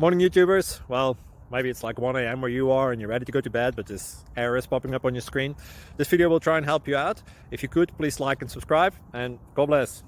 Morning YouTubers. Well, maybe it's like 1 a.m. where you are and you're ready to go to bed, but this error is popping up on your screen. This video will try and help you out. If you could, please like and subscribe, and God bless.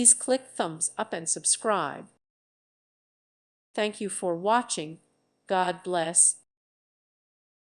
Please click thumbs up and subscribe. Thank you for watching. God bless.